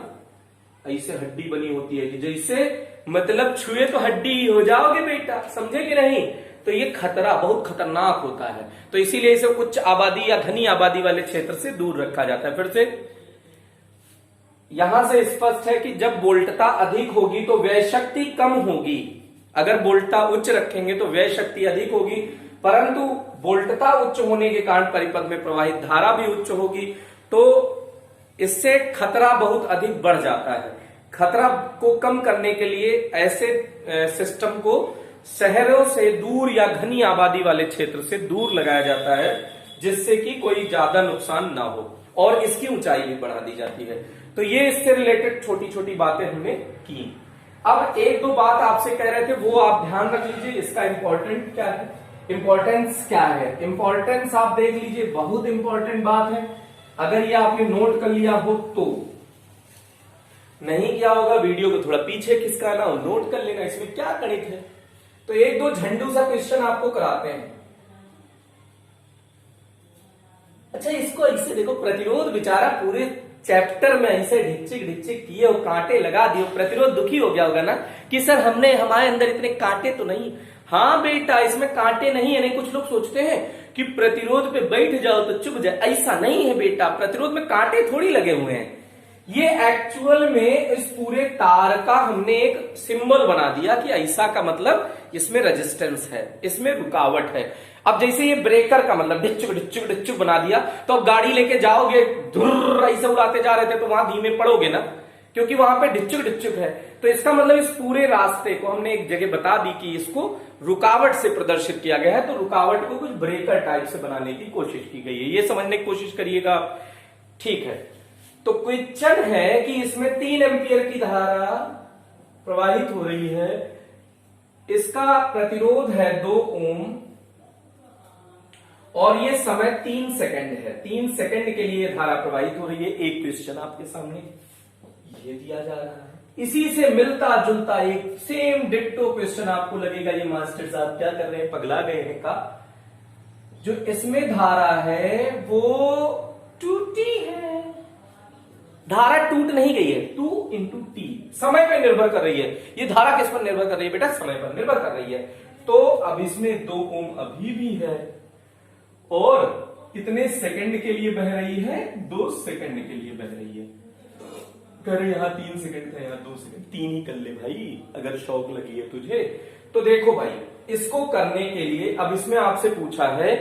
ऐसे हड्डी बनी होती है कि जैसे मतलब छुए तो हड्डी हो जाओगे बेटा, समझे कि नहीं। तो ये खतरा बहुत खतरनाक होता है, तो इसीलिए इसे उच्च आबादी या घनी आबादी वाले क्षेत्र से दूर रखा जाता है। फिर से यहां से स्पष्ट है कि जब वोल्टता अधिक होगी तो व्यय शक्ति कम होगी। अगर वोल्टता उच्च रखेंगे तो व्यय शक्ति अधिक होगी, परंतु वोल्टता उच्च होने के कारण परिपथ में प्रवाहित धारा भी उच्च होगी, तो इससे खतरा बहुत अधिक बढ़ जाता है। खतरा को कम करने के लिए ऐसे सिस्टम को शहरों से दूर या घनी आबादी वाले क्षेत्र से दूर लगाया जाता है, जिससे कि कोई ज्यादा नुकसान ना हो, और इसकी ऊंचाई भी बढ़ा दी जाती है। तो ये इससे रिलेटेड छोटी छोटी बातें हमने की। अब एक दो बात आपसे कह रहे थे वो आप ध्यान रख लीजिए, इसका इंपॉर्टेंट क्या है, इंपॉर्टेंस क्या है। इंपॉर्टेंस आप देख लीजिए, बहुत इंपॉर्टेंट बात है। अगर ये आपने नोट कर लिया हो तो, नहीं किया होगा वीडियो को थोड़ा पीछे खिसकाना और नोट कर लेना, इसमें क्या गणित है। तो एक दो झंडू सा क्वेश्चन आपको कराते हैं। अच्छा, इसको ऐसे देखो, प्रतिरोध बेचारा पूरे चैप्टर में ऐसे ढिच्चिक ढिच्चिक किए और कांटे लगा दिए, प्रतिरोध दुखी हो गया होगा ना कि सर हमने हमारे अंदर इतने कांटे तो नहीं। हाँ बेटा, इसमें कांटे नहीं है। नहीं, कुछ लोग सोचते हैं कि प्रतिरोध पे बैठ जाओ तो चुभ जाए, ऐसा नहीं है बेटा। प्रतिरोध में कांटे थोड़ी लगे हुए हैं, ये एक्चुअल में इस पूरे तार का हमने एक सिंबल बना दिया कि ऐसा का मतलब इसमें रेजिस्टेंस है, इसमें रुकावट है। अब जैसे ये ब्रेकर का मतलब डिच्चुक डिच्चुक डिच्चुक बना दिया, तो अब गाड़ी लेके जाओगे, धुर्र ऐसे उड़ाते जा रहे थे तो वहां धीमे पड़ोगे ना, क्योंकि वहां पे डिच्चुक डिच्चुक है। तो इसका मतलब इस पूरे रास्ते को हमने एक जगह बता दी कि इसको रुकावट से प्रदर्शित किया गया है, तो रुकावट को कुछ ब्रेकर टाइप से बनाने की कोशिश की गई है, ये समझने की कोशिश करिएगा। ठीक है, तो क्वेश्चन है कि इसमें 3 एम्पियर की धारा प्रवाहित हो रही है, इसका प्रतिरोध है 2 ओम और ये समय 3 सेकंड है। 3 सेकंड के लिए धारा प्रवाहित हो रही है। एक क्वेश्चन आपके सामने ये दिया जा रहा है, इसी से मिलता जुलता एक सेम डिट्टो क्वेश्चन आपको लगेगा ये मास्टर साहब क्या कर रहे हैं, पगला गए हैं का। जो इसमें धारा है वो टूटी है, धारा टूट नहीं गई है, 2 × T समय पर निर्भर कर रही है। ये धारा किस पर निर्भर कर रही है बेटा? समय पर निर्भर कर रही है। तो अब इसमें 2 ओम अभी भी है और कितने सेकंड के लिए बह रही है? 2 सेकंड के लिए बह रही है। कर यहां 3 सेकंड था, यहां 2 सेकंड, 3 ही कर ले भाई अगर शौक लगी है तुझे। तो देखो भाई, इसको करने के लिए अब इसमें आपसे पूछा है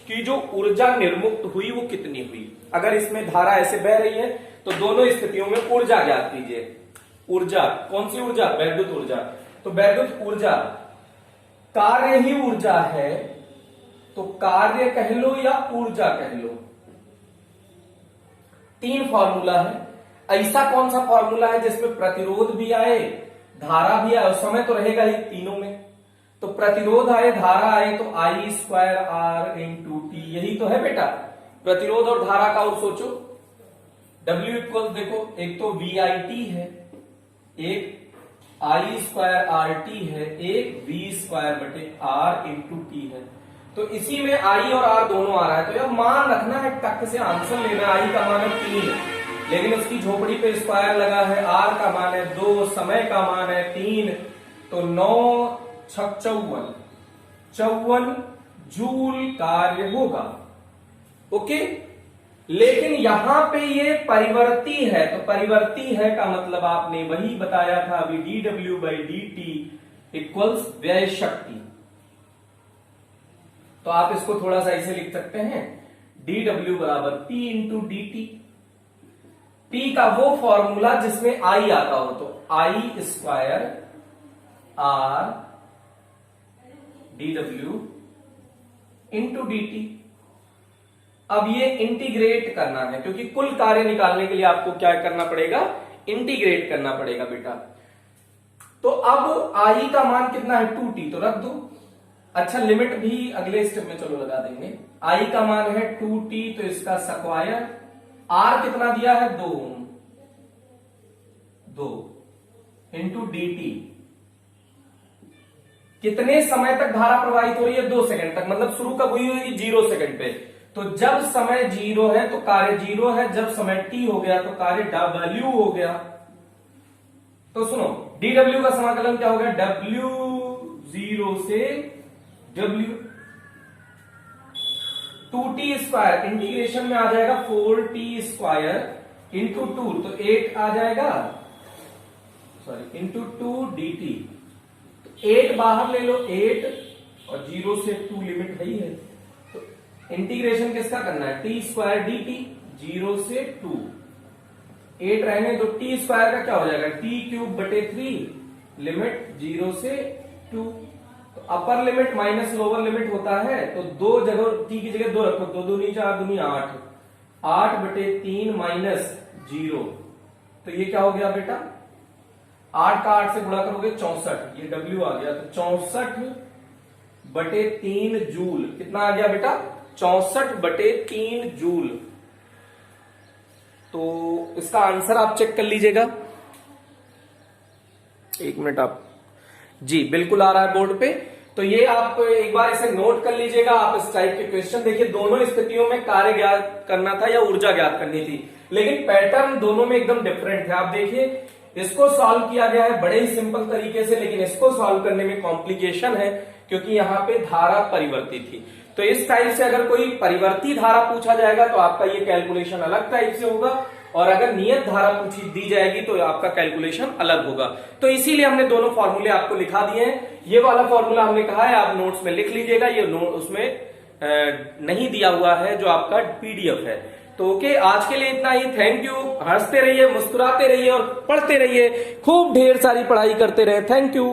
कि जो ऊर्जा निर्मुक्त हुई वो कितनी हुई। अगर इसमें धारा ऐसे बह रही है तो दोनों स्थितियों में ऊर्जा ज्ञात कीजिए। ऊर्जा कौन सी ऊर्जा? वैद्युत ऊर्जा। तो वैद्युत ऊर्जा कार्य ही ऊर्जा है, तो कार्य कह लो या ऊर्जा कह लो। 3 फॉर्मूला है। ऐसा कौन सा फॉर्मूला है जिसमें प्रतिरोध भी आए, धारा भी आए, और समय तो रहेगा ही तीनों में। तो प्रतिरोध आए, धारा आए, तो I² R × T, यही तो है बेटा प्रतिरोध और धारा का। और सोचो W इक्वल, देखो एक तो VIT है, एक I² RT है, एक V²/R × T है। तो इसी में I और R दोनों आ रहा है, तो यह मान रखना है, टक से आंसर लेना। I का मान 3 है, लेकिन उसकी झोपड़ी पे स्क्वायर लगा है, आर का मान है 2, समय का मान है 3, तो 9 छक 54 जूल कार्य होगा। ओके, लेकिन यहां पे ये परिवर्ती है, तो परिवर्ती है का मतलब आपने वही बताया था अभी, dw/dt इक्वल्स व्यय शक्ति। तो आप इसको थोड़ा सा ऐसे लिख सकते हैं, dw बराबर p इंटू dt। p का वो फॉर्मूला जिसमें i आता हो, तो i square r dw into dt। अब ये इंटीग्रेट करना है, क्योंकि कुल कार्य निकालने के लिए आपको क्या करना पड़ेगा, इंटीग्रेट करना पड़ेगा बेटा। तो अब i का मान कितना है 2t, तो रख दो। अच्छा, लिमिट भी अगले स्टेप में चलो लगा देंगे। i का मान है 2t, तो इसका स्क्वायर, r कितना दिया है 2 इंटू dt। कितने समय तक धारा प्रवाहित हो रही है, 2 सेकंड तक, मतलब शुरू कब हुई होगी, 0 सेकंड पे। तो जब समय 0 है तो कार्य 0 है, जब समय t हो गया तो कार्य w हो गया। तो सुनो, dw का समाकलन क्या हो गया, w 0 से w 2t स्क्वायर, इंटीग्रेशन में आ जाएगा 4t स्क्वायर इंटू 2, तो 8 आ जाएगा, सॉरी इंटू 2 dt। 8 बाहर ले लो, 8 और 0 से 2 लिमिट है ही है, तो इंटीग्रेशन किसका करना है, t स्क्वायर dt, 0 से 2, 8 रहने दो, t स्क्वायर का क्या हो जाएगा, t क्यूब बटे 3, लिमिट 0 से 2। तो upper limit minus lower limit होता है, तो 2 जगह t की जगह 2 रखो, 2 दूनी 4 दूनी 8, 8 बटे 3 माइनस 0, तो ये क्या हो गया बेटा, 8 का 8 से गुणा करोगे 64, ये w आ गया, तो 64 बटे 3 जूल, कितना आ गया बेटा, 64 बटे 3 जूल। तो इसका आंसर आप चेक कर लीजिएगा, 1 मिनट आप, जी बिल्कुल आ रहा है बोर्ड पे। तो ये आप एक बार इसे नोट कर लीजिएगा। आप इस टाइप के क्वेश्चन देखिए, दोनों स्थितियों में कार्य ज्ञात करना था या ऊर्जा ज्ञात करनी थी, लेकिन पैटर्न दोनों में एकदम डिफरेंट है। आप देखिए, इसको सॉल्व किया गया है बड़े ही सिंपल तरीके से, लेकिन इसको सॉल्व करने में कॉम्प्लिकेशन है, क्योंकि यहाँ पे धारा परिवर्ती थी। तो इस टाइप से अगर कोई परिवर्ती धारा पूछा जाएगा तो आपका ये कैलकुलेशन अलग टाइप से होगा, और अगर नियत धारा पूछी दी जाएगी तो आपका कैलकुलेशन अलग होगा। तो इसीलिए हमने दोनों फॉर्मूले आपको लिखा दिए हैं। ये वाला फॉर्मूला हमने कहा है आप नोट्स में लिख लीजिएगा, ये उसमें नहीं दिया हुआ है जो आपका पीडीएफ है। तो ओके, आज के लिए इतना ही। Thank you. हंसते रहिए, मुस्कुराते रहिए और पढ़ते रहिए, खूब ढेर सारी पढ़ाई करते रहे। Thank you.